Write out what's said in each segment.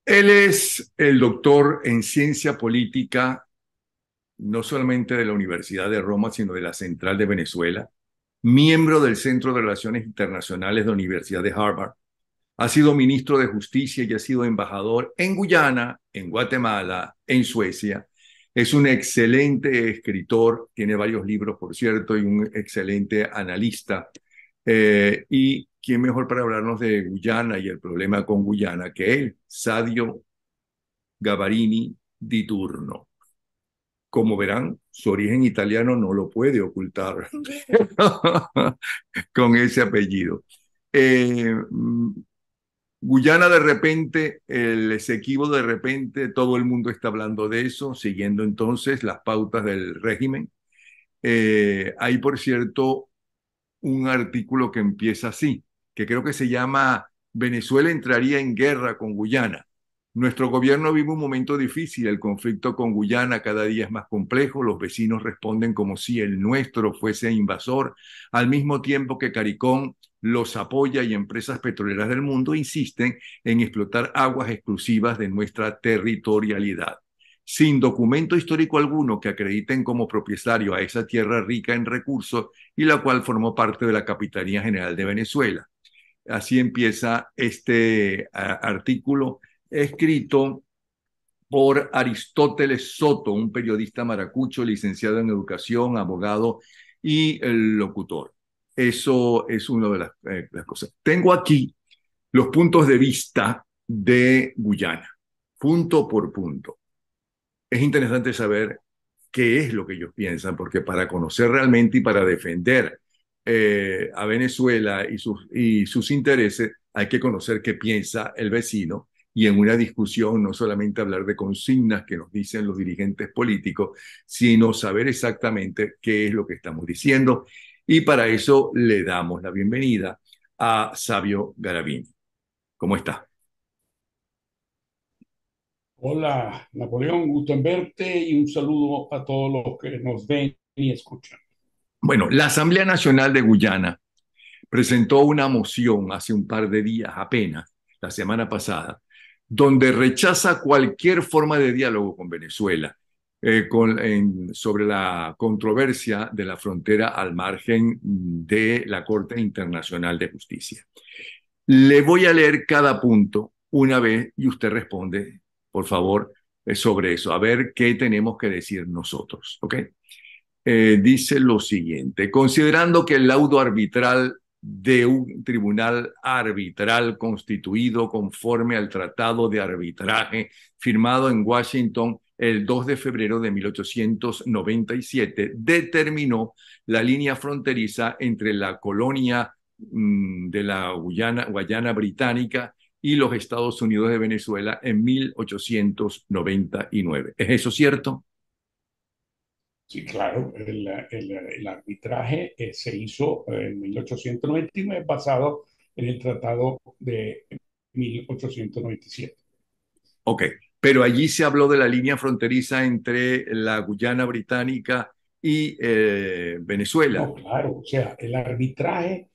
Él es el doctor en ciencia política, no solamente de la Universidad de Roma, sino de la Central de Venezuela, miembro del Centro de Relaciones Internacionales de la Universidad de Harvard. Ha sido ministro de Justicia y ha sido embajador en Guyana, en Guatemala, en Suecia. Es un excelente escritor, tiene varios libros, por cierto, y un excelente analista. ¿Y quién mejor para hablarnos de Guyana y el problema con Guyana que él, Sadio Gavarini di Turno? Como verán, su origen italiano no lo puede ocultar con ese apellido. Eh, Guyana de repente, el Esequibo de repente, todo el mundo está hablando de eso, siguiendo entonces las pautas del régimen. Hay, por cierto, un artículo que empieza así, que creo que se llama Venezuela entraría en guerra con Guyana. Nuestro gobierno vive un momento difícil, el conflicto con Guyana cada día es más complejo, los vecinos responden como si el nuestro fuese invasor, al mismo tiempo que CARICOM los apoya y empresas petroleras del mundo insisten en explotar aguas exclusivas de nuestra territorialidad. Sin documento histórico alguno que acrediten como propietario a esa tierra rica en recursos y la cual formó parte de la Capitanía General de Venezuela. Así empieza este artículo escrito por Aristóteles Soto, un periodista maracucho, licenciado en educación, abogado y locutor. Eso es una de las cosas. Tengo aquí los puntos de vista de Guyana, punto por punto. Es interesante saber qué es lo que ellos piensan, porque para conocer realmente y para defender a Venezuela y sus intereses, hay que conocer qué piensa el vecino y en una discusión no solamente hablar de consignas que nos dicen los dirigentes políticos, sino saber exactamente qué es lo que estamos diciendo. Y para eso le damos la bienvenida a Sabio Garavini. ¿Cómo está? Hola, Napoleón, gusto en verte y un saludo a todos los que nos ven y escuchan. Bueno, la Asamblea Nacional de Guyana presentó una moción hace un par de días apenas, la semana pasada, donde rechaza cualquier forma de diálogo con Venezuela sobre la controversia de la frontera al margen de la Corte Internacional de Justicia. Le voy a leer cada punto una vez y usted responde, por favor, sobre eso, a ver qué tenemos que decir nosotros, ¿ok? Dice lo siguiente, considerando que el laudo arbitral de un tribunal arbitral constituido conforme al Tratado de Arbitraje firmado en Washington el 2 de febrero de 1897 determinó la línea fronteriza entre la colonia de la Guayana Británica y los Estados Unidos de Venezuela en 1899. ¿Es eso cierto? Sí, claro, el arbitraje se hizo en 1899 basado en el Tratado de 1897. Ok, pero allí se habló de la línea fronteriza entre la Guyana Británica y Venezuela. No, claro, o sea, el arbitraje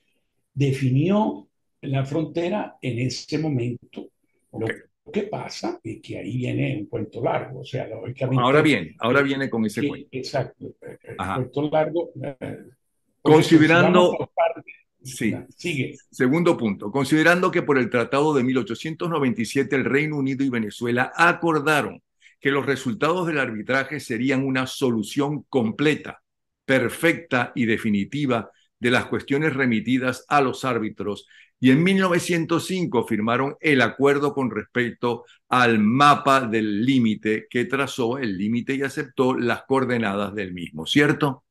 definió la frontera en ese momento. Ok, Lo que pasa es que ahí viene un cuento largo, o sea, lógicamente, ahora viene con ese cuento. exacto, Ajá. cuento largo. Oye, pues si vamos Considerando, por partes, sí, sigue. segundo punto, considerando que por el Tratado de 1897 el Reino Unido y Venezuela acordaron que los resultados del arbitraje serían una solución completa, perfecta y definitiva de las cuestiones remitidas a los árbitros, y en 1905 firmaron el acuerdo con respecto al mapa del límite que trazó el límite y aceptó las coordenadas del mismo, ¿cierto?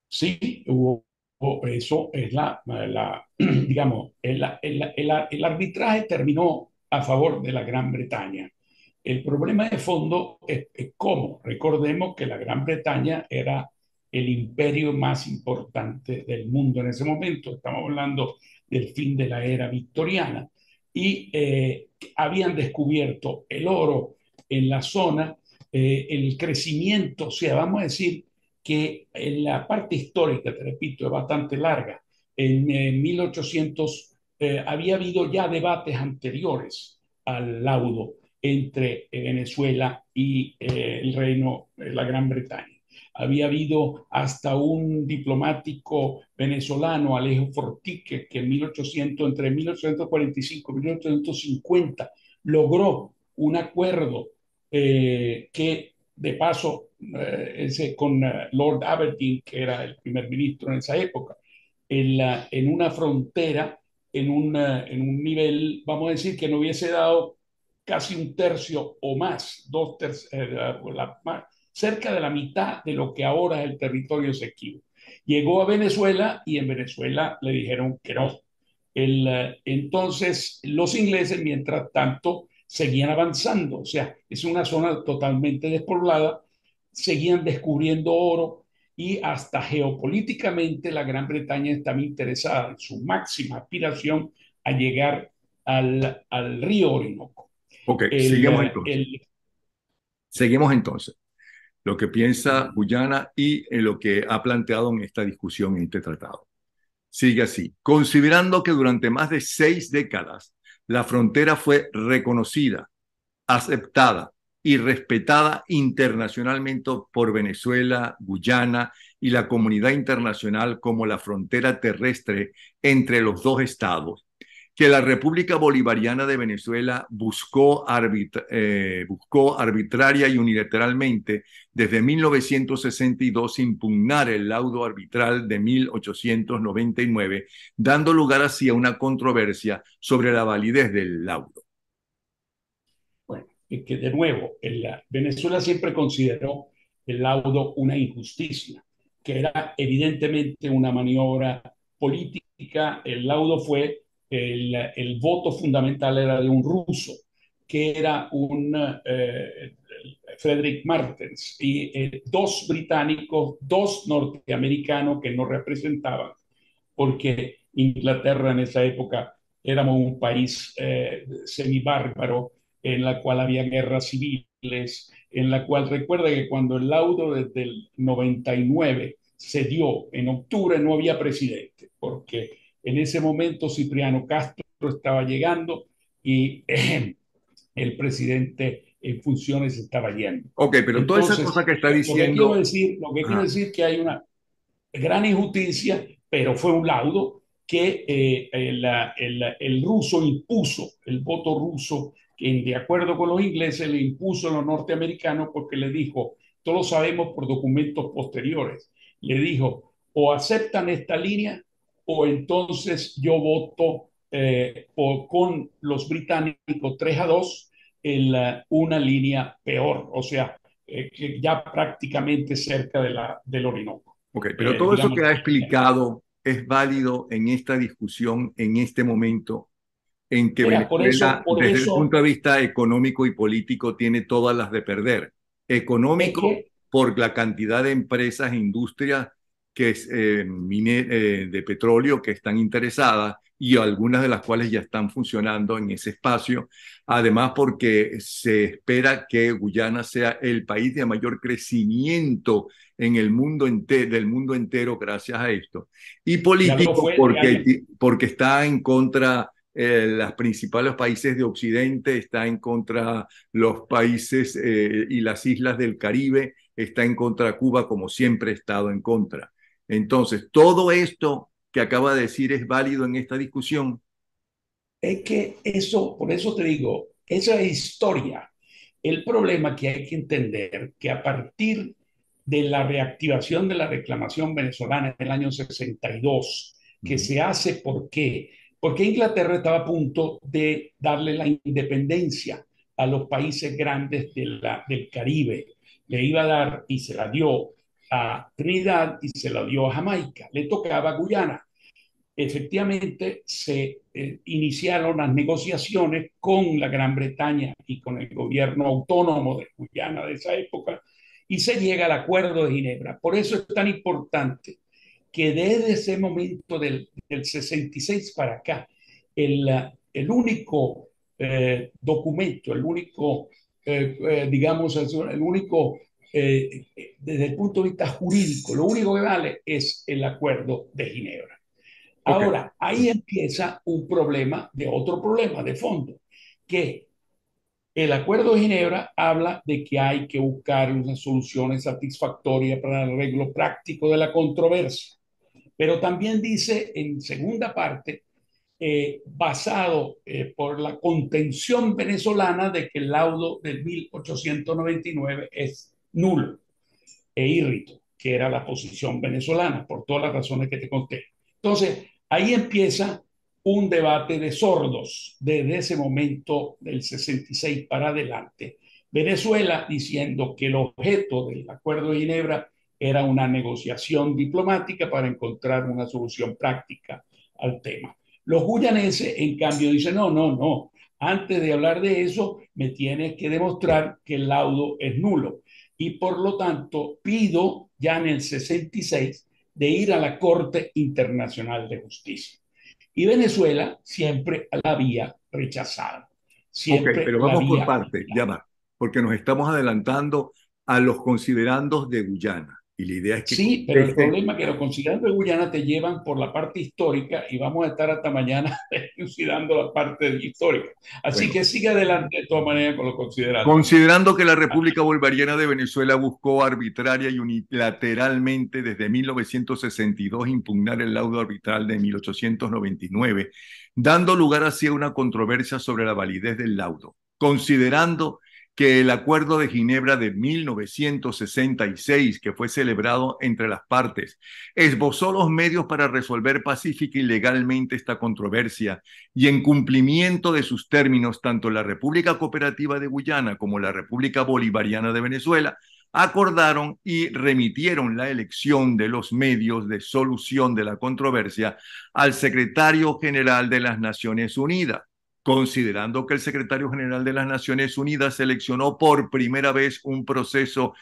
Sí, eso es digamos, el arbitraje terminó a favor de la Gran Bretaña. El problema de fondo es cómo. Recordemos que la Gran Bretaña era el imperio más importante del mundo en ese momento. Estamos hablando del fin de la era victoriana. Y habían descubierto el oro en la zona, el crecimiento, o sea, vamos a decir que en la parte histórica, te repito, es bastante larga. En 1800 había habido ya debates anteriores al laudo entre Venezuela y el reino, la Gran Bretaña. Había habido hasta un diplomático venezolano, Alejo Fortique, que en 1800, entre 1845 y 1850 logró un acuerdo que, de paso, con Lord Aberdeen, que era el primer ministro en esa época, en una frontera, en un nivel, vamos a decir, que no hubiese dado casi un tercio o más, dos tercios, cerca de la mitad de lo que ahora es el territorio Esequibo. Llegó a Venezuela y en Venezuela le dijeron que no. Entonces, los ingleses, mientras tanto, seguían avanzando. O sea, es una zona totalmente despoblada, seguían descubriendo oro y hasta geopolíticamente la Gran Bretaña estaba interesada en su máxima aspiración a llegar al río Orinoco. Ok, El, seguimos entonces. el, Seguimos entonces. Lo que piensa Guyana y en lo que ha planteado en esta discusión, en este tratado. Sigue así. Considerando que durante más de 6 décadas la frontera fue reconocida, aceptada y respetada internacionalmente por Venezuela, Guyana y la comunidad internacional como la frontera terrestre entre los dos estados, que la República Bolivariana de Venezuela buscó arbitraria y unilateralmente desde 1962 impugnar el laudo arbitral de 1899, dando lugar así a una controversia sobre la validez del laudo. Bueno, que de nuevo, Venezuela siempre consideró el laudo una injusticia, que era evidentemente una maniobra política. El laudo fue, el voto fundamental era de un ruso, que era un Frederick Martens, y dos británicos, dos norteamericanos que no representaban, porque Inglaterra en esa época éramos un país semibárbaro, en la cual había guerras civiles, en la cual recuerda que cuando el laudo desde el 99 se dio en octubre no había presidente, porque en ese momento Cipriano Castro estaba llegando y el presidente en funciones estaba yendo. Ok, pero toda esa cosa Entonces, que está diciendo, lo que quiero ajá, decir que hay una gran injusticia, pero fue un laudo que el ruso impuso, el voto ruso, que de acuerdo con los ingleses le impuso a los norteamericanos porque le dijo, todos lo sabemos por documentos posteriores, le dijo, o aceptan esta línea o entonces yo voto con los británicos 3-2 en una línea peor, o sea, que ya prácticamente cerca del Orinoco. ok, pero todo eso Digamos, que ha explicado es válido en esta discusión, en este momento en que mira, Venezuela, por desde el punto eso de vista económico y político, tiene todas las de perder. es Económico, que, por la cantidad de empresas e industrias que es, de petróleo que están interesadas y algunas de las cuales ya están funcionando en ese espacio. Además, porque se espera que Guyana sea el país de mayor crecimiento en el mundo del mundo entero gracias a esto. Y ya lo político, fue, porque está en contra los principales países de Occidente, está en contra los países y las islas del Caribe, está en contra Cuba como siempre ha estado en contra. Entonces, todo esto que acaba de decir es válido en esta discusión. es que eso, por eso te digo, esa es historia. El problema que hay que entender que a partir de la reactivación de la reclamación venezolana en el año 62, que Ujú. se hace, ¿por qué? Porque Inglaterra estaba a punto de darle la independencia a los países grandes del Caribe. Le iba a dar y se la dio a Trinidad y se la dio a Jamaica. Le tocaba a Guyana. Efectivamente se iniciaron las negociaciones con la Gran Bretaña y con el gobierno autónomo de Guyana de esa época y se llega al Acuerdo de Ginebra. Por eso es tan importante que desde ese momento del 66 para acá, el único documento, el único, digamos, el único, desde el punto de vista jurídico, lo único que vale es el Acuerdo de Ginebra. Ok, Ahora, ahí empieza un problema de otro problema de fondo, que el Acuerdo de Ginebra habla de que hay que buscar unas soluciones satisfactorias para el arreglo práctico de la controversia, pero también dice en segunda parte, basado por la contención venezolana de que el laudo del 1899 es nulo e írrito, que era la posición venezolana, por todas las razones que te conté. Entonces, ahí empieza un debate de sordos desde ese momento del 66 para adelante. Venezuela diciendo que el objeto del Acuerdo de Ginebra era una negociación diplomática para encontrar una solución práctica al tema. Los guyaneses, en cambio, dicen, no, no, no, antes de hablar de eso, me tienes que demostrar que el laudo es nulo y por lo tanto pido ya en el 66 de ir a la Corte Internacional de Justicia. Y Venezuela siempre la había rechazado, ok, siempre pero la vamos por había partes, ya va, porque nos estamos adelantando a los considerandos de Guyana. Y la idea es que Sí, pero el conteste. problema es que los considerandos de Guyana te llevan por la parte histórica y vamos a estar hasta mañana elucidando la parte histórica. Así Bueno, que sigue adelante de todas maneras con los considerandos. considerando que la República Bolivariana de Venezuela buscó arbitraria y unilateralmente desde 1962 impugnar el laudo arbitral de 1899, dando lugar así a una controversia sobre la validez del laudo. Considerando que el Acuerdo de Ginebra de 1966, que fue celebrado entre las partes, esbozó los medios para resolver pacífica y legalmente esta controversia y en cumplimiento de sus términos, tanto la República Cooperativa de Guyana como la República Bolivariana de Venezuela acordaron y remitieron la elección de los medios de solución de la controversia al secretario general de las Naciones Unidas, considerando que el secretario general de las Naciones Unidas seleccionó por primera vez un proceso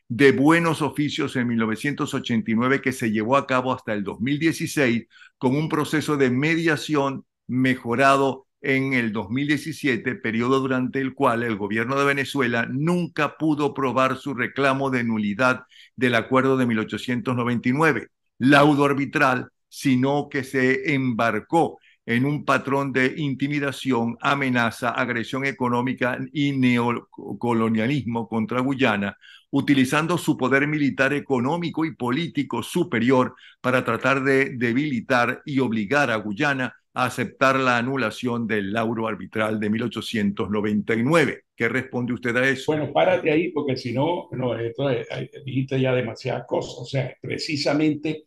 de buenos oficios en 1989 que se llevó a cabo hasta el 2016 con un proceso de mediación mejorado en el 2017, periodo durante el cual el gobierno de Venezuela nunca pudo probar su reclamo de nulidad del acuerdo de 1899, laudo arbitral, sino que se embarcó en un patrón de intimidación, amenaza, agresión económica y neocolonialismo contra Guyana, utilizando su poder militar, económico y político superior para tratar de debilitar y obligar a Guyana a aceptar la anulación del laudo arbitral de 1899. ¿Qué responde usted a eso? Bueno, párate ahí porque si no, no, esto dijiste ya demasiadas cosas. O sea, precisamente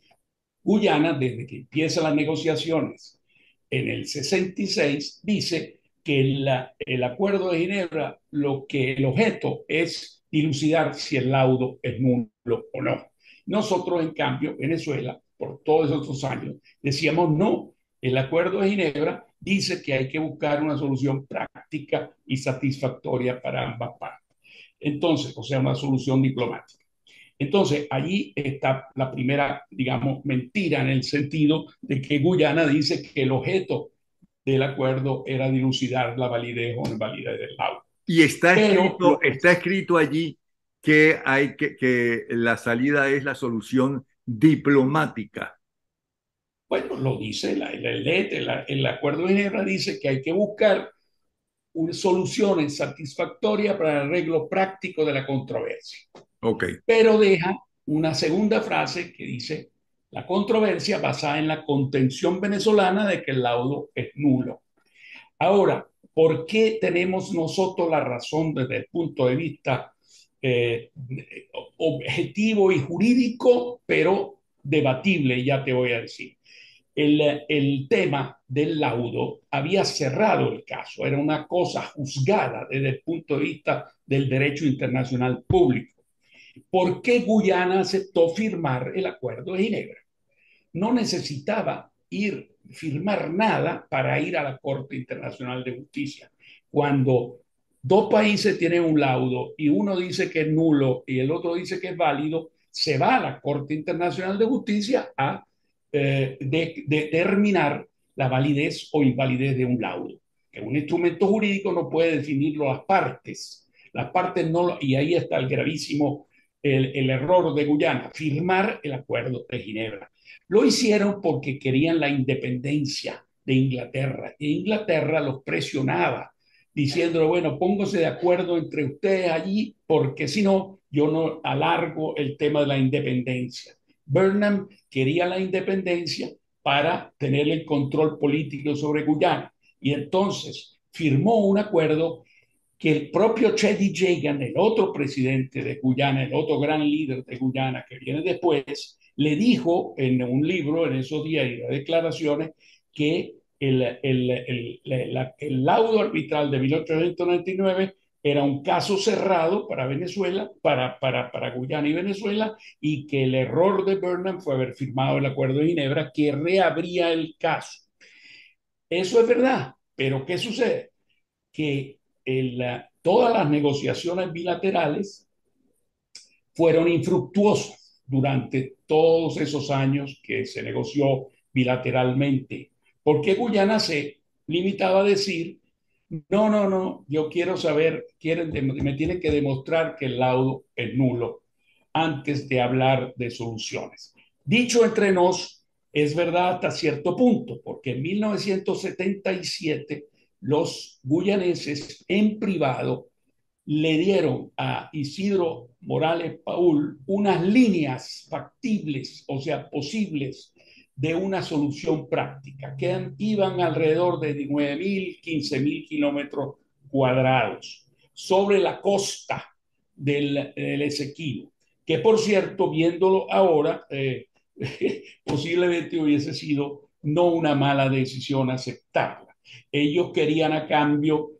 Guyana, desde que empiezan las negociaciones en el 66, dice que el Acuerdo de Ginebra, lo que el objeto es dilucidar si el laudo es nulo o no. Nosotros, en cambio, Venezuela, por todos esos años, decíamos no. El Acuerdo de Ginebra dice que hay que buscar una solución práctica y satisfactoria para ambas partes. Entonces, o sea, una solución diplomática. Entonces, allí está la primera, digamos, mentira en el sentido de que Guyana dice que el objeto del acuerdo era dilucidar la validez o invalidez del laudo. Y Pero lo que, está escrito allí que que la salida es la solución diplomática. bueno, lo dice el acuerdo de Ginebra, dice que hay que buscar soluciones satisfactorias para el arreglo práctico de la controversia. Ok. Pero deja una segunda frase que dice la controversia basada en la contención venezolana de que el laudo es nulo. Ahora, ¿por qué tenemos nosotros la razón desde el punto de vista eh, objetivo y jurídico, pero debatible? Ya te voy a decir. El tema del laudo había cerrado el caso, era una cosa juzgada desde el punto de vista del derecho internacional público. ¿Por qué Guyana aceptó firmar el Acuerdo de Ginebra? No necesitaba firmar nada para ir a la Corte Internacional de Justicia. Cuando dos países tienen un laudo y uno dice que es nulo y el otro dice que es válido, se va a la Corte Internacional de Justicia a determinar la validez o invalidez de un laudo. Que un instrumento jurídico no puede definirlo las partes. Las partes no, y ahí está el gravísimo el error de Guyana, firmar el Acuerdo de Ginebra. Lo hicieron porque querían la independencia de Inglaterra. E Inglaterra los presionaba, diciendo, bueno, póngase de acuerdo entre ustedes allí, porque si no, yo no alargo el tema de la independencia. Burnham quería la independencia para tener el control político sobre Guyana. Y entonces firmó un acuerdo que el propio Cheddi Jagan, el otro presidente de Guyana, el otro gran líder de Guyana que viene después, le dijo en un libro en esos días y declaraciones que el laudo arbitral de 1899 era un caso cerrado para Venezuela, para Guyana y Venezuela, y que el error de Burnham fue haber firmado el Acuerdo de Ginebra que reabría el caso. Eso es verdad, pero ¿qué sucede? Que todas las negociaciones bilaterales fueron infructuosas durante todos esos años que se negoció bilateralmente, porque Guyana se limitaba a decir, no, no, no, yo quiero saber, me tienen que demostrar que el laudo es nulo antes de hablar de soluciones. Dicho entre nos, es verdad hasta cierto punto, porque en 1977 los guyaneses en privado le dieron a Isidro Morales Paul unas líneas factibles, o sea, posibles, de una solución práctica, que iban alrededor de 9.000, 15.000 kilómetros cuadrados sobre la costa del Esequibo, que por cierto, viéndolo ahora, posiblemente hubiese sido no una mala decisión aceptarla. Ellos querían a cambio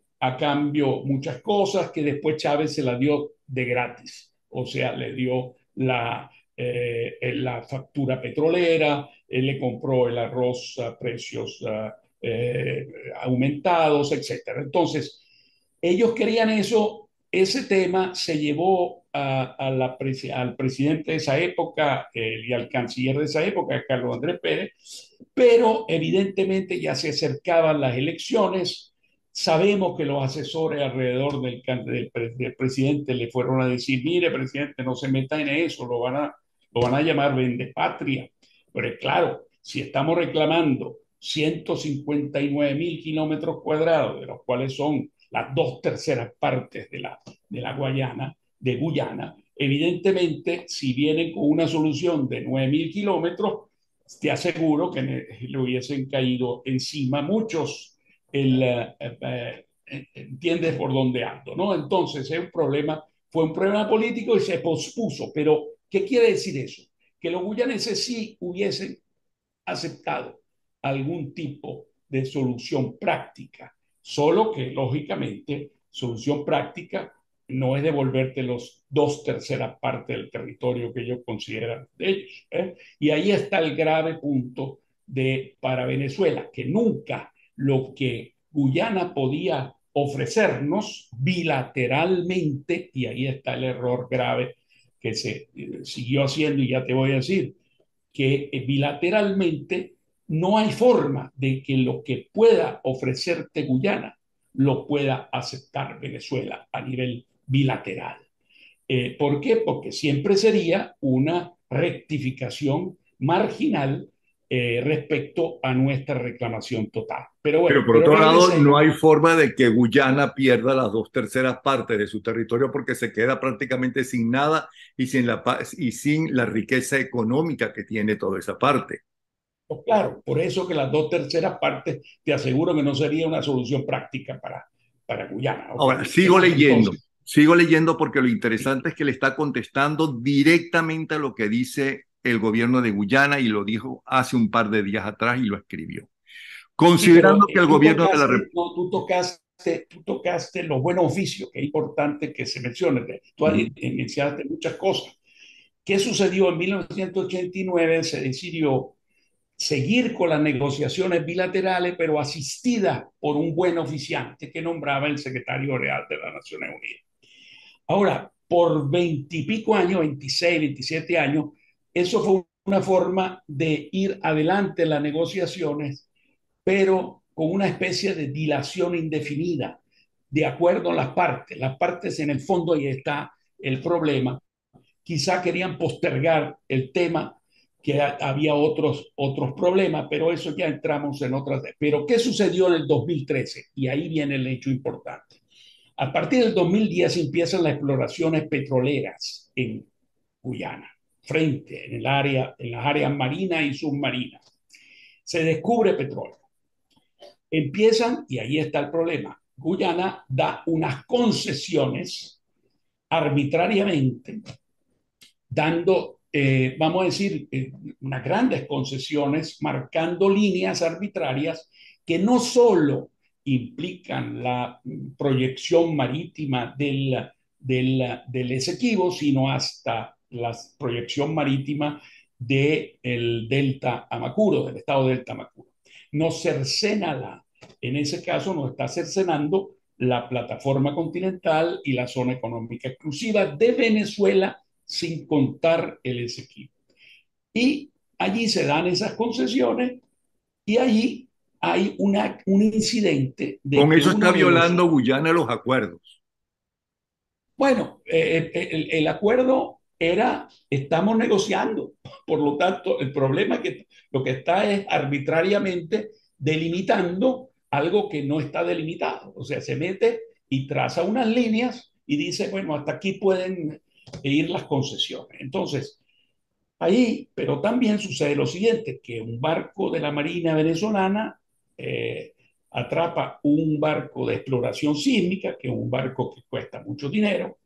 muchas cosas que después Chávez se las dio de gratis. O sea, le dio la factura petrolera, le compró el arroz a precios aumentados, etcétera. Entonces, ellos querían eso, ese tema se llevó al presidente de esa época y al canciller de esa época, Carlos Andrés Pérez, pero evidentemente ya se acercaban las elecciones. Sabemos que los asesores alrededor del presidente le fueron a decir, mire, presidente, no se meta en eso, lo van a llamar vendepatria. Pero claro, si estamos reclamando 159.000 kilómetros cuadrados, de los cuales son las 2/3 partes de la Guayana, de Guyana, evidentemente, si vienen con una solución de 9.000 kilómetros, te aseguro que le hubiesen caído encima muchos. ¿Entiendes por dónde ando? ¿No? Entonces, fue un problema político y se pospuso. Pero, ¿qué quiere decir eso? Que los guyaneses sí hubiesen aceptado algún tipo de solución práctica, solo que lógicamente solución práctica no es devolverte los 2/3 partes del territorio que ellos consideran de ellos. Y ahí está el grave punto para Venezuela, que nunca lo que Guyana podía ofrecernos bilateralmente, y ahí está el error grave que se siguió haciendo, y ya te voy a decir, que bilateralmente no hay forma de que lo que pueda ofrecerte Guyana lo pueda aceptar Venezuela a nivel bilateral. ¿Por qué? Porque siempre sería una rectificación marginal respecto a nuestra reclamación total. Pero Pero bueno, por pero otro lado, no regresemos. hay forma de que Guyana pierda las 2/3 partes de su territorio porque se queda prácticamente sin nada y sin la riqueza económica que tiene toda esa parte. Pues claro, por eso que las 2/3 partes te aseguro que no sería una solución práctica para Guyana. Ok, Ahora, entonces, sigo leyendo porque lo interesante es que le está contestando directamente a lo que dice el gobierno de Guyana y lo dijo hace un par de días atrás y lo escribió. sí, pero Considerando que el tú gobierno de la tocaste, no, tú tocaste los buenos oficios, que es importante que se mencione. Tú mencionaste muchas cosas. ¿Qué sucedió en 1989? Se decidió seguir con las negociaciones bilaterales, pero asistida por un buen oficiante que nombraba el secretario real de las Naciones Unidas. Ahora, por 20 y pico años, 26, 27 años, eso fue una forma de ir adelante en las negociaciones, pero con una especie de dilación indefinida, de acuerdo a las partes. Las partes, en el fondo, ahí está el problema, quizá querían postergar el tema, que había otros problemas, pero eso ya entramos en otras. Pero ¿qué sucedió en el 2013? Y ahí viene el hecho importante. A partir del 2010 empiezan las exploraciones petroleras en Guyana, frente en el área, en las áreas marinas y submarinas. Se descubre petróleo. Empiezan, y ahí está el problema, Guyana da unas concesiones arbitrariamente, dando, vamos a decir, unas grandes concesiones, marcando líneas arbitrarias que no solo implican la proyección marítima del Esequibo, sino hasta la proyección marítima del delta Amacuro, del estado delta Amacuro. No cercena en ese caso no está cercenando la plataforma continental y la zona económica exclusiva de Venezuela, sin contar el Esequibo. Y allí se dan esas concesiones y allí hay un incidente de Con que eso está uno de los... violando Guyana los acuerdos. Bueno, el acuerdo era, estamos negociando, por lo tanto, el problema es que lo que está es arbitrariamente delimitando algo que no está delimitado. O sea, se mete y traza unas líneas y dice, bueno, hasta aquí pueden ir las concesiones. Entonces, ahí, pero también sucede lo siguiente, que un barco de la Marina venezolana atrapa un barco de exploración sísmica, que es un barco que cuesta mucho dinero,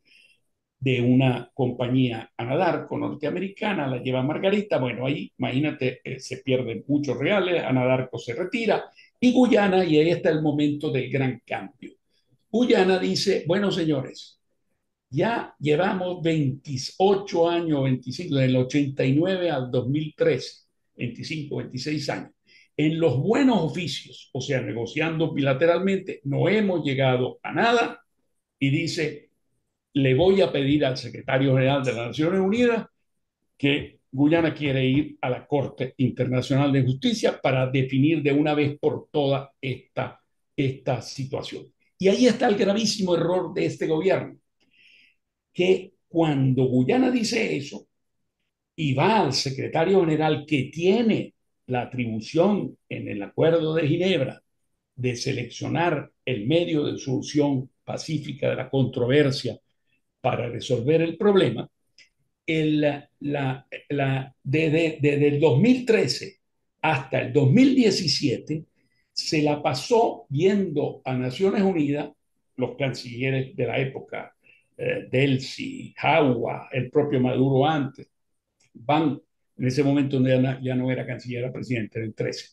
de una compañía Anadarko norteamericana, la lleva Margarita. Bueno, ahí, imagínate, se pierden muchos reales, Anadarko se retira, y Guyana, y ahí está el momento del gran cambio. Guyana dice, bueno, señores, ya llevamos 28 años, 25, del 89 al 2013, 25, 26 años. En los buenos oficios, o sea, negociando bilateralmente, no hemos llegado a nada, y dice, le voy a pedir al secretario general de las Naciones Unidas que Guyana quiere ir a la Corte Internacional de Justicia para definir de una vez por todas esta situación. Y ahí está el gravísimo error de este gobierno, que cuando Guyana dice eso y va al secretario general que tiene la atribución en el Acuerdo de Ginebra de seleccionar el medio de solución pacífica de la controversia para resolver el problema, desde el 2013 hasta el 2017 se la pasó viendo a Naciones Unidas, los cancilleres de la época, Delcy, Jagua, el propio Maduro antes, van, en ese momento ya no era canciller, era presidente del 13,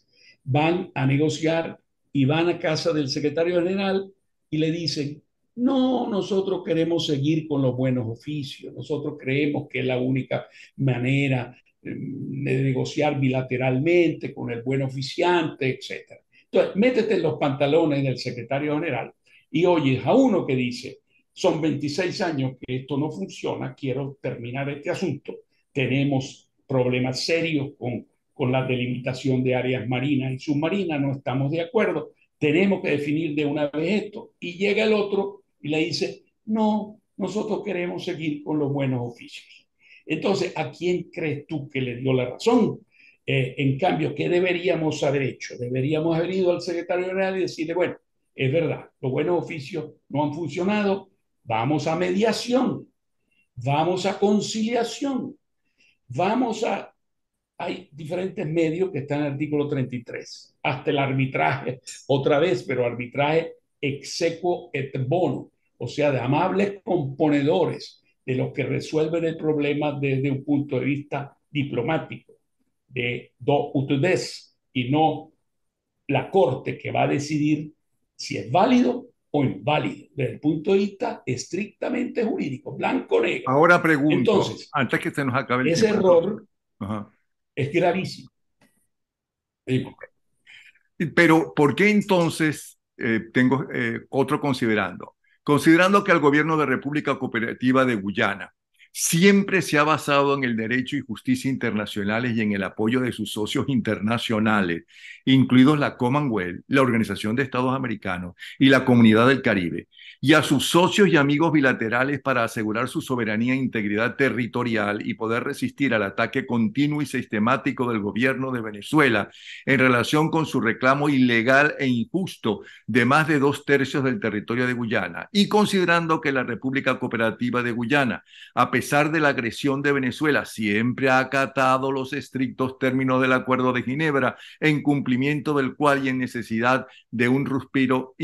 van a negociar y van a casa del secretario general y le dicen, no, nosotros queremos seguir con los buenos oficios, nosotros creemos que es la única manera de negociar bilateralmente con el buen oficiante, etcétera. Entonces, métete en los pantalones del secretario general y oyes a uno que dice, son 26 años que esto no funciona, quiero terminar este asunto, tenemos problemas serios con la delimitación de áreas marinas y submarinas, no estamos de acuerdo, tenemos que definir de una vez esto. Y llega el otro y le dice, no, nosotros queremos seguir con los buenos oficios. Entonces, ¿a quién crees tú que le dio la razón? En cambio, ¿qué deberíamos haber hecho? Deberíamos haber ido al secretario general y decirle, bueno, es verdad, los buenos oficios no han funcionado, vamos a mediación, vamos a conciliación, vamos a... Hay diferentes medios que están en el artículo 33, hasta el arbitraje, otra vez, pero arbitraje exequo et bono, o sea, de amables componedores de los que resuelven el problema desde un punto de vista diplomático, de do ut des, y no la corte que va a decidir si es válido o inválido, desde el punto de vista estrictamente jurídico, blanco-negro. Ahora pregunto, Entonces, antes que se nos acabe el ese tiempo. error Ajá. es gravísimo. Pero, ¿por qué entonces tengo otro considerando? Considerando que el gobierno de República Cooperativa de Guyana siempre se ha basado en el derecho y justicia internacionales y en el apoyo de sus socios internacionales, incluidos la Commonwealth, la Organización de Estados Americanos y la Comunidad del Caribe, y a sus socios y amigos bilaterales para asegurar su soberanía e integridad territorial y poder resistir al ataque continuo y sistemático del gobierno de Venezuela en relación con su reclamo ilegal e injusto de más de 2/3 del territorio de Guyana, y considerando que la República Cooperativa de Guyana, a pesar de la agresión de Venezuela, siempre ha acatado los estrictos términos del Acuerdo de Ginebra, en cumplimiento del cual y en necesidad de un respiro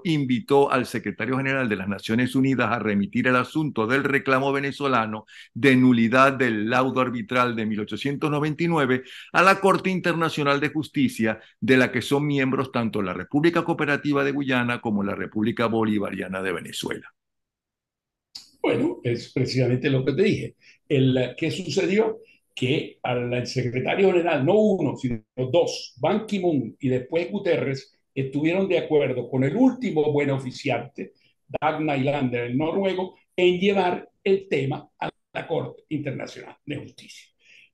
invitó al secretario general de las Naciones Unidas a remitir el asunto del reclamo venezolano de nulidad del laudo arbitral de 1899 a la Corte Internacional de Justicia, de la que son miembros tanto la República Cooperativa de Guyana como la República Bolivariana de Venezuela. Bueno, es precisamente lo que te dije. ¿Qué sucedió? Que al secretario general, no uno, sino dos, Ban Ki-moon y después Guterres, estuvieron de acuerdo con el último buen oficiante, Dag Nylander, el noruego, en llevar el tema a la Corte Internacional de Justicia.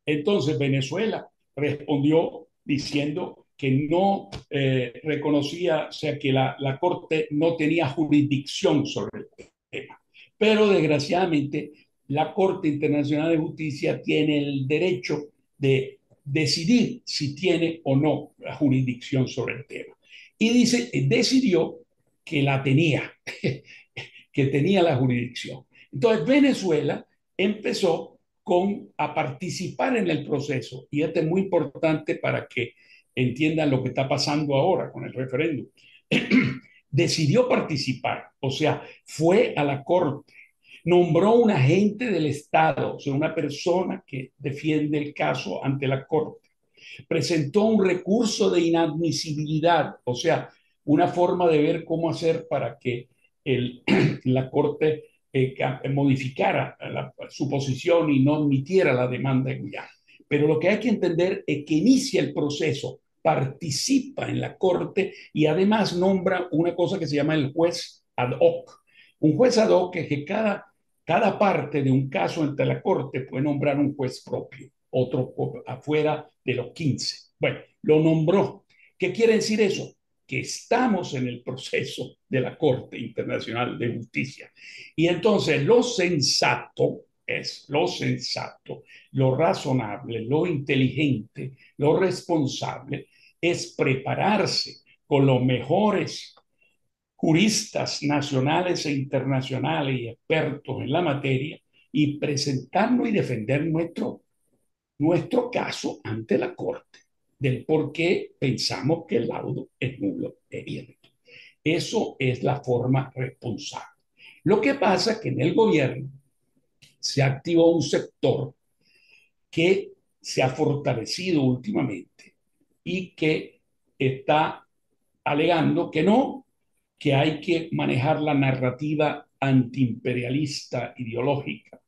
Entonces Venezuela respondió diciendo que no reconocía, o sea, que la Corte no tenía jurisdicción sobre el tema. Pero desgraciadamente la Corte Internacional de Justicia tiene el derecho de decidir si tiene o no la jurisdicción sobre el tema. Y decidió que la tenía, que tenía la jurisdicción. Entonces Venezuela empezó a participar en el proceso, y esto es muy importante para que entiendan lo que está pasando ahora con el referéndum. Decidió participar, o sea, fue a la Corte, nombró un agente del Estado, o sea, una persona que defiende el caso ante la Corte, presentó un recurso de inadmisibilidad, o sea, una forma de ver cómo hacer para que la Corte modificara su posición y no admitiera la demanda de Guyana. Pero lo que hay que entender es que inicia el proceso, participa en la Corte y además nombra una cosa que se llama el juez ad hoc. Un juez ad hoc es que cada parte de un caso ante la Corte puede nombrar un juez propio, otro afuera de los 15. Bueno, lo nombró. ¿Qué quiere decir eso? Que estamos en el proceso de la Corte Internacional de Justicia. Y entonces lo sensato, lo razonable, lo inteligente, lo responsable es prepararse con los mejores juristas nacionales e internacionales y expertos en la materia y presentarnos y defender nuestro caso ante la Corte del por qué pensamos que el laudo es nulo e viento. Eso es la forma responsable. Lo que pasa es que en el gobierno se activó un sector que se ha fortalecido últimamente y que está alegando que no, que hay que manejar la narrativa antiimperialista ideológica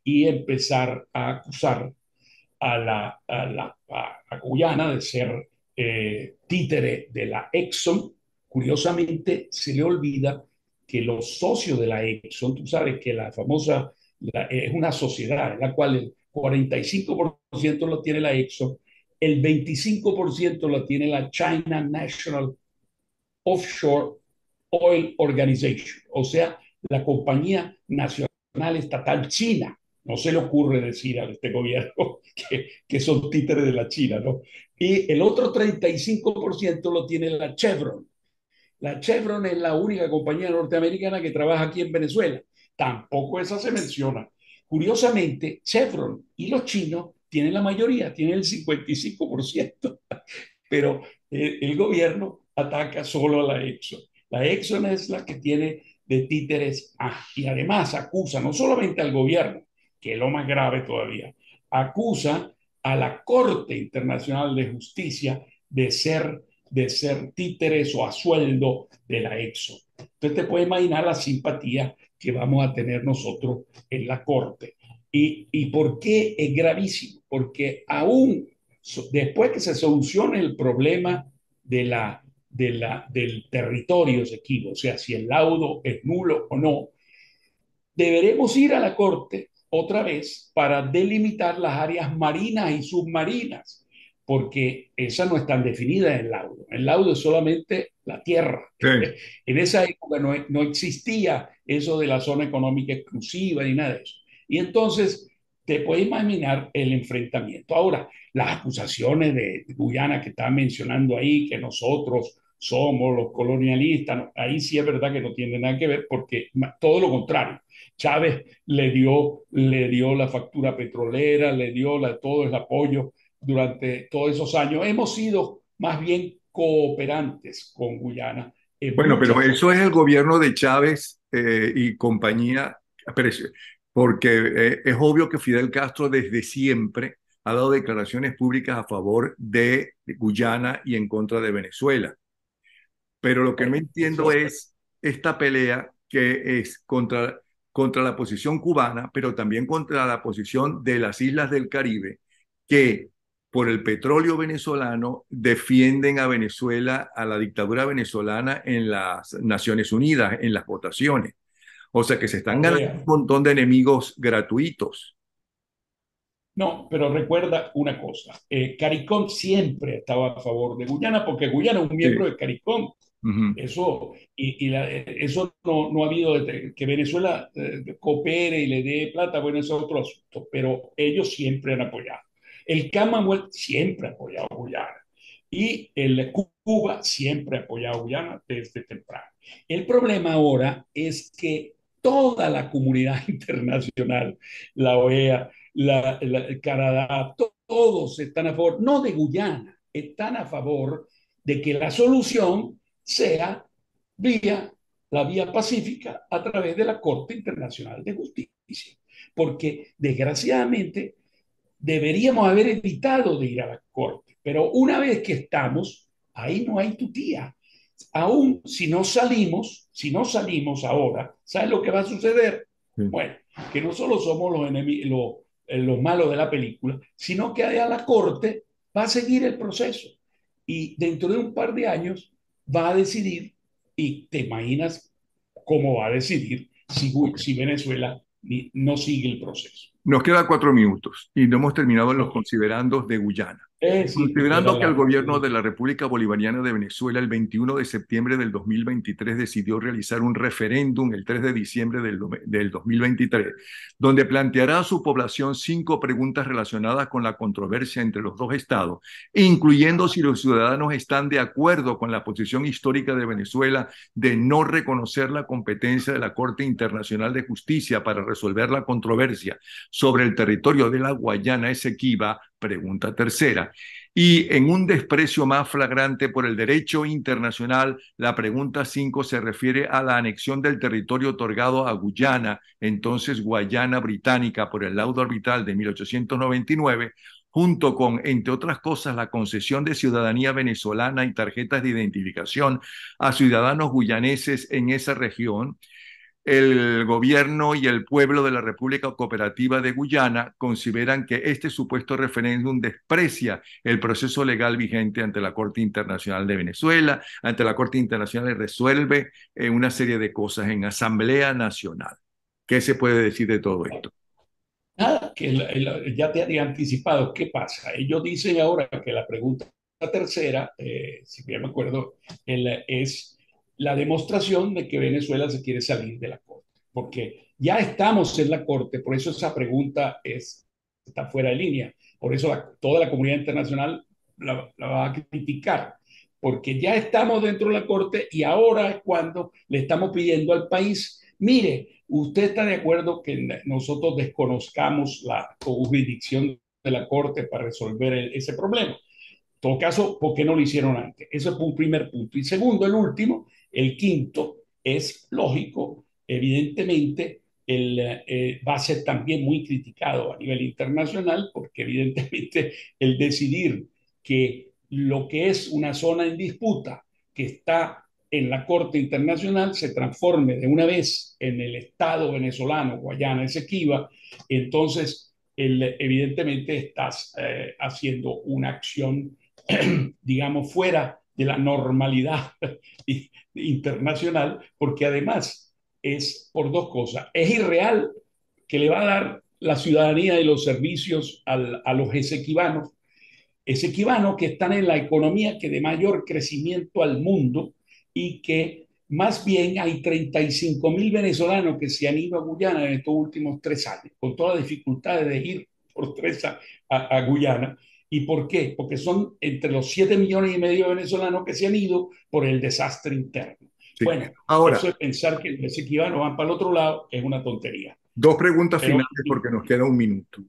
y empezar a acusar a Guyana de ser títere de la Exxon. Curiosamente, se le olvida que los socios de la Exxon, tú sabes que la famosa es una sociedad en la cual el 45% lo tiene la Exxon, el 25% lo tiene la China National Offshore Oil Organization, o sea, la compañía nacional estatal china. No se le ocurre decir a este gobierno que son títeres de la China, ¿no? Y el otro 35% lo tiene la Chevron. La Chevron es la única compañía norteamericana que trabaja aquí en Venezuela. Tampoco esa se menciona. Curiosamente, Chevron y los chinos tienen la mayoría, tienen el 55%, pero el gobierno ataca solo a la Exxon. La Exxon es la que tiene de títeres y además acusa no solamente al gobierno, que es lo más grave todavía, acusa a la Corte Internacional de Justicia de ser títeres o a sueldo de la Exxon. Entonces te puedes imaginar la simpatía que vamos a tener nosotros en la Corte. ¿Y por qué es gravísimo? Porque aún después que se solucione el problema del territorio esequibo, o sea, si el laudo es nulo o no, deberemos ir a la Corte otra vez para delimitar las áreas marinas y submarinas, porque esas no están definidas en el laudo. El laudo es solamente la tierra. Sí. En esa época no existía eso de la zona económica exclusiva ni nada de eso. Y entonces te puedes imaginar el enfrentamiento. Ahora, las acusaciones de Guyana que estaba mencionando ahí, que nosotros somos los colonialistas, no, ahí sí es verdad que no tiene nada que ver, porque todo lo contrario. Chávez le dio la factura petrolera, le dio todo el apoyo durante todos esos años. Hemos sido más bien cooperantes con Guyana en Bueno, pero muchas eso es el cosas. gobierno de Chávez y compañía, pero porque es obvio que Fidel Castro desde siempre ha dado declaraciones públicas a favor de Guyana y en contra de Venezuela. Pero lo que no Bueno, entiendo eso, es esta pelea que es contra la posición cubana, pero también contra la posición de las islas del Caribe, que por el petróleo venezolano defienden a Venezuela, a la dictadura venezolana en las Naciones Unidas, en las votaciones. O sea que se están ganando un vea, montón de enemigos gratuitos. no, pero recuerda una cosa, CARICOM siempre estaba a favor de Guyana porque Guyana es un Sí. miembro de CARICOM. Ujú. Eso, eso no ha habido que Venezuela coopere y le dé plata, bueno, eso es otro asunto, pero ellos siempre han apoyado. El Commonwealth siempre ha apoyado a Guyana y el Cuba siempre ha apoyado a Guyana desde temprano. El problema ahora es que toda la comunidad internacional, la OEA, el Canadá, todos están a favor, no de Guyana, están a favor de que la solución sea vía la vía pacífica a través de la Corte Internacional de Justicia. Porque desgraciadamente deberíamos haber evitado de ir a la Corte, pero una vez que estamos, ahí no hay tutía. Aún si no salimos ahora, ¿sabes lo que va a suceder? Sí. Bueno, que no solo somos los enemigos, los malos de la película, sino que a la Corte va a seguir el proceso y dentro de un par de años va a decidir, y te imaginas cómo va a decidir Ok. si Venezuela no sigue el proceso. Nos queda 4 minutos y no hemos terminado en los Ok. considerandos de Guyana. Sí, que era Considerando que el la... gobierno de la República Bolivariana de Venezuela el 21 de septiembre del 2023 decidió realizar un referéndum el 3 de diciembre del 2023, donde planteará a su población 5 preguntas relacionadas con la controversia entre los dos estados, incluyendo si los ciudadanos están de acuerdo con la posición histórica de Venezuela de no reconocer la competencia de la Corte Internacional de Justicia para resolver la controversia sobre el territorio de la Guayana Esequiba, pregunta tercera. Y en un desprecio más flagrante por el derecho internacional, la pregunta 5 se refiere a la anexión del territorio otorgado a Guyana, entonces Guayana Británica, por el laudo arbitral de 1899, junto con, entre otras cosas, la concesión de ciudadanía venezolana y tarjetas de identificación a ciudadanos guyaneses en esa región. El gobierno y el pueblo de la República Cooperativa de Guyana consideran que este supuesto referéndum desprecia el proceso legal vigente ante la Corte Internacional de Venezuela, ante la Corte Internacional y resuelve una serie de cosas en Asamblea Nacional. ¿Qué se puede decir de todo esto? Nada, que ya te había anticipado. ¿Qué pasa? Ellos dicen ahora que la pregunta tercera, si bien me acuerdo, es la demostración de que Venezuela se quiere salir de la Corte, porque ya estamos en la Corte, por eso esa pregunta está fuera de línea, por eso toda la comunidad internacional la va a criticar, porque ya estamos dentro de la Corte y ahora es cuando le estamos pidiendo al país, mire, ¿usted está de acuerdo que nosotros desconozcamos la jurisdicción de la Corte para resolver ese problema? En todo caso, ¿por qué no lo hicieron antes? Eso es un primer punto. Y segundo, el último, el quinto, es lógico, evidentemente, va a ser también muy criticado a nivel internacional, porque evidentemente el decidir que lo que es una zona en disputa que está en la Corte Internacional se transforme de una vez en el Estado venezolano, Guayana Esequiba, entonces evidentemente estás haciendo una acción, digamos, fuera de la normalidad internacional, porque además es por dos cosas. Es irreal que le va a dar la ciudadanía y los servicios a los esequibanos que están en la economía que de mayor crecimiento al mundo y que más bien hay 35.000 venezolanos que se han ido a Guyana en estos últimos 3 años, con todas las dificultades de ir por a Guyana. ¿Y por qué? Porque son entre los 7,5 millones de venezolanos que se han ido por el desastre interno. Sí. Bueno, eso Ahora, de pensar que los esequibanos van para el otro lado es una tontería. dos preguntas Pero, finales porque nos queda un minuto.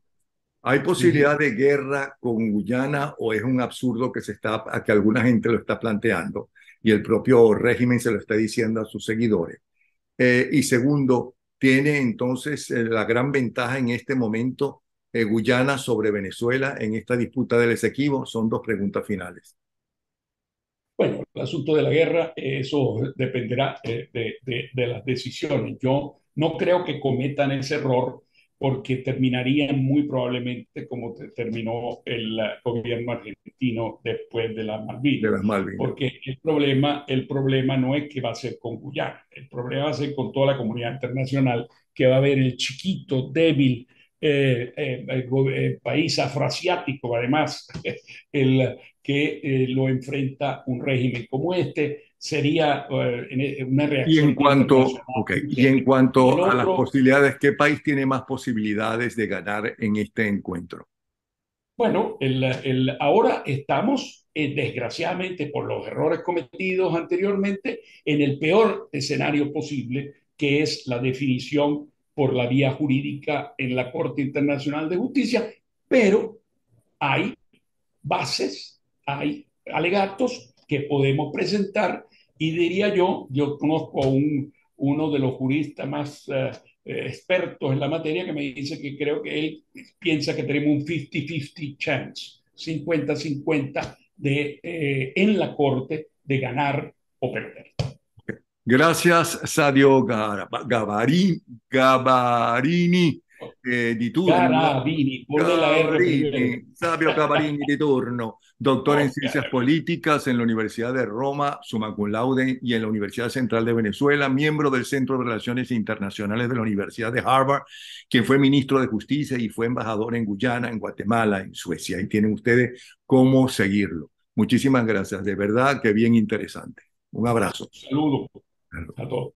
¿Hay posibilidad de guerra con Guyana o es un absurdo que a que alguna gente lo está planteando y el propio régimen se lo está diciendo a sus seguidores? Y segundo, ¿tiene entonces la gran ventaja en este momento Guyana sobre Venezuela en esta disputa del Esequibo? Son dos preguntas finales. bueno, el asunto de la guerra, eso dependerá de las decisiones. Yo no creo que cometan ese error porque terminarían muy probablemente como terminó el gobierno argentino después de las De Malvinas. las Malvinas. Porque el problema no es que va a ser con Guyana, el problema va a ser con toda la comunidad internacional, que va a ver el chiquito, débil país afroasiático, además, que lo enfrenta un régimen como este, sería una Y en reacción cuanto, internacional okay, muy y en débil. Y el cuanto a las otro, posibilidades, ¿qué país tiene más posibilidades de ganar en este encuentro? bueno, ahora estamos, desgraciadamente, por los errores cometidos anteriormente, en el peor escenario posible, que es la definición por la vía jurídica en la Corte Internacional de Justicia, pero hay bases, hay alegatos que podemos presentar y diría yo conozco a uno de los juristas más expertos en la materia que me dice que creo que él piensa que tenemos un 50-50 chance, 50-50 en la corte de ganar o perder. Gracias, Sadio Gavarini, di turno. Garabini, ponle la R primero. Gavarini, Sabio Gavarini di turno, doctor en Oh, Ciencias Garabini. Políticas en la Universidad de Roma, summa cum laude, y en la Universidad Central de Venezuela, miembro del Centro de Relaciones Internacionales de la Universidad de Harvard, quien fue ministro de Justicia y fue embajador en Guyana, en Guatemala, en Suecia. Ahí tienen ustedes cómo seguirlo. Muchísimas gracias, de verdad que bien interesante. Un abrazo. Saludos a todos.